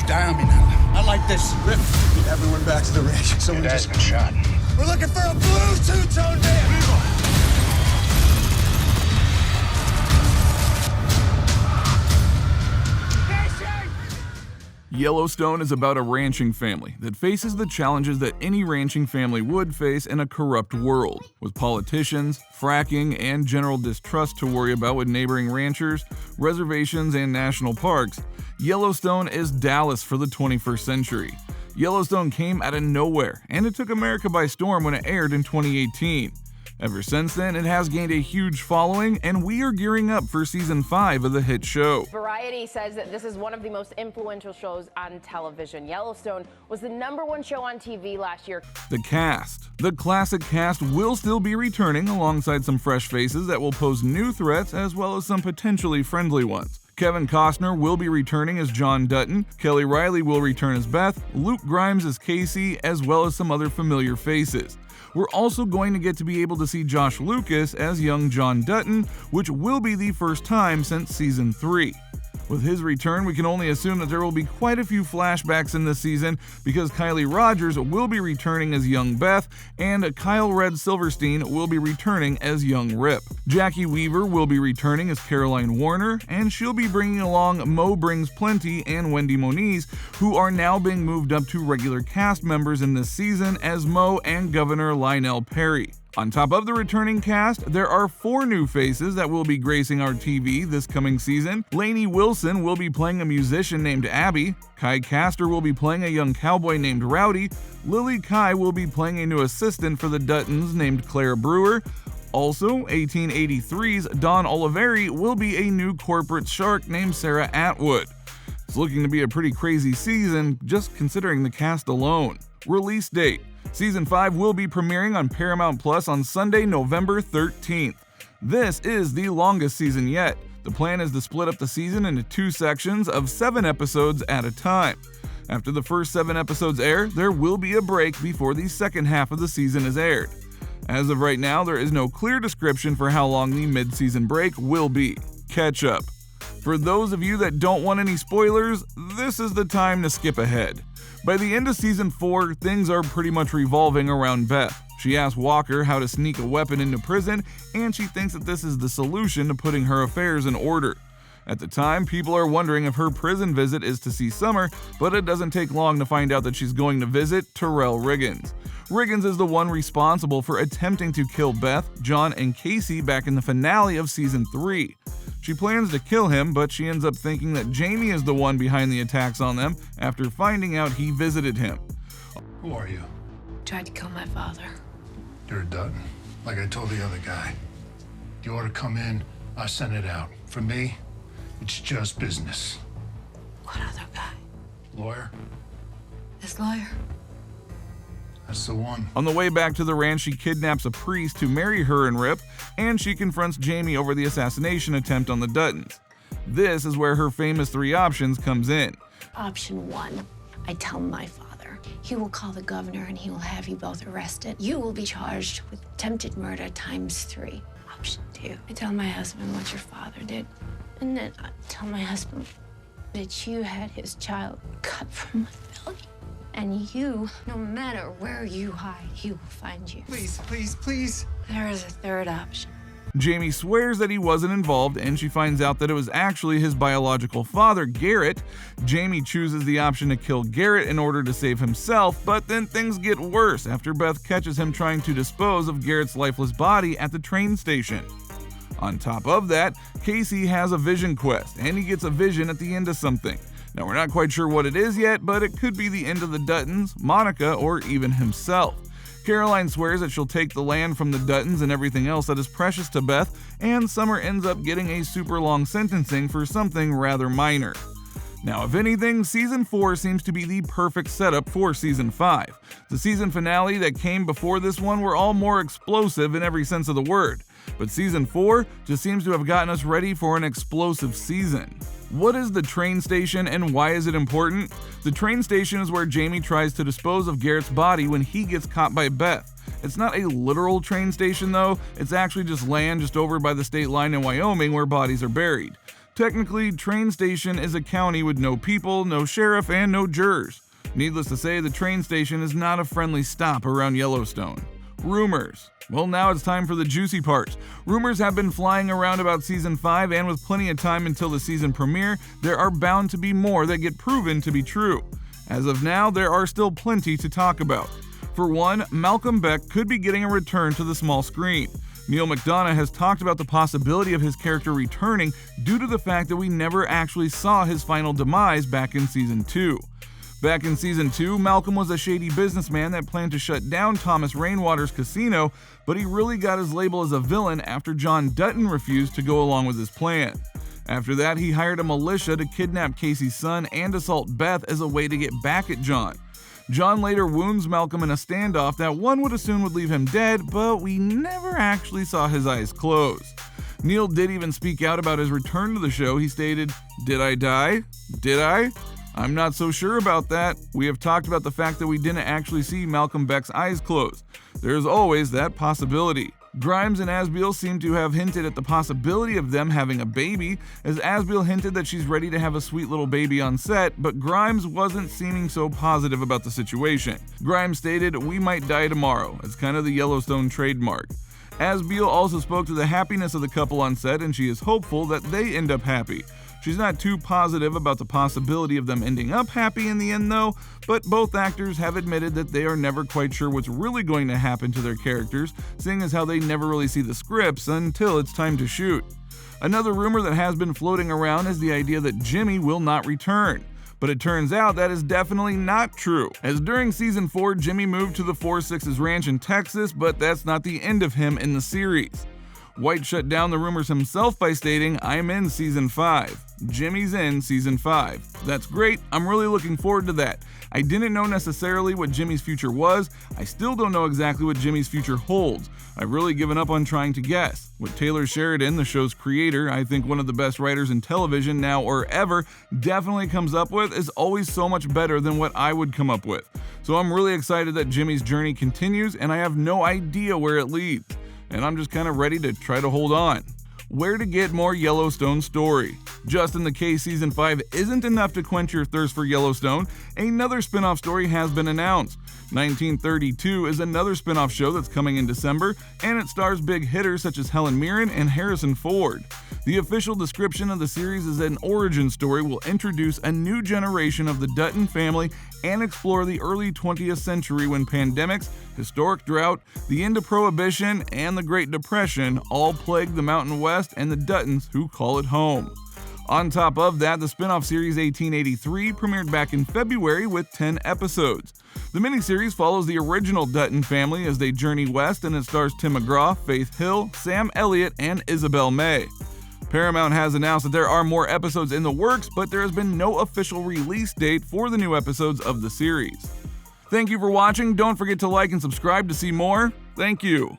you die on me now. I like this. Rip, get everyone back to the ranch. Someone Your dad's just been shot. We're looking for a blue two-tone man. Yellowstone is about a ranching family that faces the challenges that any ranching family would face in a corrupt world, with politicians, fracking, and general distrust to worry about with neighboring ranchers, reservations, and national parks. Yellowstone is Dallas for the 21st century. Yellowstone came out of nowhere, and it took America by storm when it aired in 2018. Ever since then, it has gained a huge following, and we are gearing up for Season 5 of the hit show. Variety says that this is one of the most influential shows on television. Yellowstone was the #1 show on TV last year. The cast. The classic cast will still be returning alongside some fresh faces that will pose new threats as well as some potentially friendly ones. Kevin Costner will be returning as John Dutton, Kelly Riley will return as Beth, Luke Grimes as Casey, as well as some other familiar faces. We're also going to get to be able to see Josh Lucas as young John Dutton, which will be the first time since Season 3. With his return, we can only assume that there will be quite a few flashbacks in this season because Kylie Rogers will be returning as young Beth and Kyle Red Silverstein will be returning as young Rip. Jackie Weaver will be returning as Caroline Warner, and she'll be bringing along Mo Brings Plenty and Wendy Moniz, who are now being moved up to regular cast members in this season as Mo and Governor Lionel Perry. On top of the returning cast, there are 4 new faces that will be gracing our TV this coming season. Lainey Wilson will be playing a musician named Abby, Kai Castor will be playing a young cowboy named Rowdy, Lily Kai will be playing a new assistant for the Duttons named Claire Brewer. Also, 1883's Don Oliveri will be a new corporate shark named Sarah Atwood. It's looking to be a pretty crazy season, just considering the cast alone. Release date. Season 5 will be premiering on Paramount Plus on Sunday, November 13th. This is the longest season yet. The plan is to split up the season into 2 sections of 7 episodes at a time. After the first 7 episodes air, there will be a break before the second half of the season is aired. As of right now, there is no clear description for how long the mid-season break will be. Catch up. For those of you that don't want any spoilers, this is the time to skip ahead. By the end of Season 4, things are pretty much revolving around Beth. She asks Walker how to sneak a weapon into prison, and she thinks that this is the solution to putting her affairs in order. At the time, people are wondering if her prison visit is to see Summer, but it doesn't take long to find out that she's going to visit Terrell Riggins. Riggins is the one responsible for attempting to kill Beth, John, and Casey back in the finale of Season 3. She plans to kill him, but she ends up thinking that Jamie is the one behind the attacks on them after finding out he visited him. Who are you? Tried to kill my father. You're a Dutton, like I told the other guy. The order come in, I send it out. For me, it's just business. What other guy? Lawyer? This lawyer? That's the one. On the way back to the ranch, she kidnaps a priest to marry her and Rip, and she confronts Jamie over the assassination attempt on the Duttons. This is where her famous 3 options comes in. Option 1, I tell my father. He will call the governor and he will have you both arrested. You will be charged with attempted murder ×3. Option 2, I tell my husband what your father did. And then I tell my husband that you had his child cut from my belly. And you, no matter where you hide, he will find you. Please, please, please. There is a 3rd option. Jamie swears that he wasn't involved, and she finds out that it was actually his biological father, Garrett. Jamie chooses the option to kill Garrett in order to save himself, but then things get worse after Beth catches him trying to dispose of Garrett's lifeless body at the train station. On top of that, Casey has a vision quest, and he gets a vision at the end of something. Now, we're not quite sure what it is yet, but it could be the end of the Duttons, Monica, or even himself. Caroline swears that she'll take the land from the Duttons and everything else that is precious to Beth, and Summer ends up getting a super long sentencing for something rather minor. Now, if anything, Season 4 seems to be the perfect setup for Season 5. The season finale that came before this one were all more explosive in every sense of the word, but Season 4 just seems to have gotten us ready for an explosive season. What is the train station and why is it important? The train station is where Jamie tries to dispose of Garrett's body when he gets caught by Beth. It's not a literal train station though, it's actually just land just over by the state line in Wyoming where bodies are buried. Technically, Train Station is a county with no people, no sheriff, and no jurors. Needless to say, the train station is not a friendly stop around Yellowstone. Rumors. Well, now it's time for the juicy parts. Rumors have been flying around about Season 5, and with plenty of time until the season premiere, there are bound to be more that get proven to be true. As of now, there are still plenty to talk about. For one, Malcolm Beck could be getting a return to the small screen. Neil McDonough has talked about the possibility of his character returning due to the fact that we never actually saw his final demise back in Season 2. Back in Season 2, Malcolm was a shady businessman that planned to shut down Thomas Rainwater's casino, but he really got his label as a villain after John Dutton refused to go along with his plan. After that, he hired a militia to kidnap Casey's son and assault Beth as a way to get back at John. John later wounds Malcolm in a standoff that one would assume would leave him dead, but we never actually saw his eyes close. Neil did even speak out about his return to the show. He stated, "Did I die? Did I? I'm not so sure about that. We have talked about the fact that we didn't actually see Malcolm Beck's eyes close. There's always that possibility." Grimes and Asbiel seem to have hinted at the possibility of them having a baby, as Asbiel hinted that she's ready to have a sweet little baby on set, but Grimes wasn't seeming so positive about the situation. Grimes stated, "We might die tomorrow." It's kind of the Yellowstone trademark. Asbiel also spoke to the happiness of the couple on set, and she is hopeful that they end up happy. She's not too positive about the possibility of them ending up happy in the end though, but both actors have admitted that they are never quite sure what's really going to happen to their characters, seeing as how they never really see the scripts until it's time to shoot. Another rumor that has been floating around is the idea that Jimmy will not return. But it turns out that is definitely not true, as during Season 4, Jimmy moved to the 4-6's ranch in Texas, but that's not the end of him in the series. White shut down the rumors himself by stating, "I'm in Season 5. Jimmy's in Season 5. That's great, I'm really looking forward to that. I didn't know necessarily what Jimmy's future was. I still don't know exactly what Jimmy's future holds. I've really given up on trying to guess. With Taylor Sheridan, the show's creator, I think one of the best writers in television now or ever, definitely comes up with is always so much better than what I would come up with. So I'm really excited that Jimmy's journey continues, and I have no idea where it leads. And I'm just kind of ready to try to hold on." Where to get more Yellowstone story? Just in the case Season 5 isn't enough to quench your thirst for Yellowstone, another spin-off story has been announced. 1932 is another spin-off show that's coming in December, and it stars big hitters such as Helen Mirren and Harrison Ford. The official description of the series is that an origin story will introduce a new generation of the Dutton family and explore the early 20th century when pandemics, historic drought, the end of Prohibition, and the Great Depression all plagued the Mountain West and the Duttons who call it home. On top of that, the spin-off series 1883 premiered back in February with 10 episodes. The miniseries follows the original Dutton family as they journey west, and it stars Tim McGraw, Faith Hill, Sam Elliott, and Isabel May. Paramount has announced that there are more episodes in the works, but there has been no official release date for the new episodes of the series. Thank you for watching. Don't forget to like and subscribe to see more. Thank you.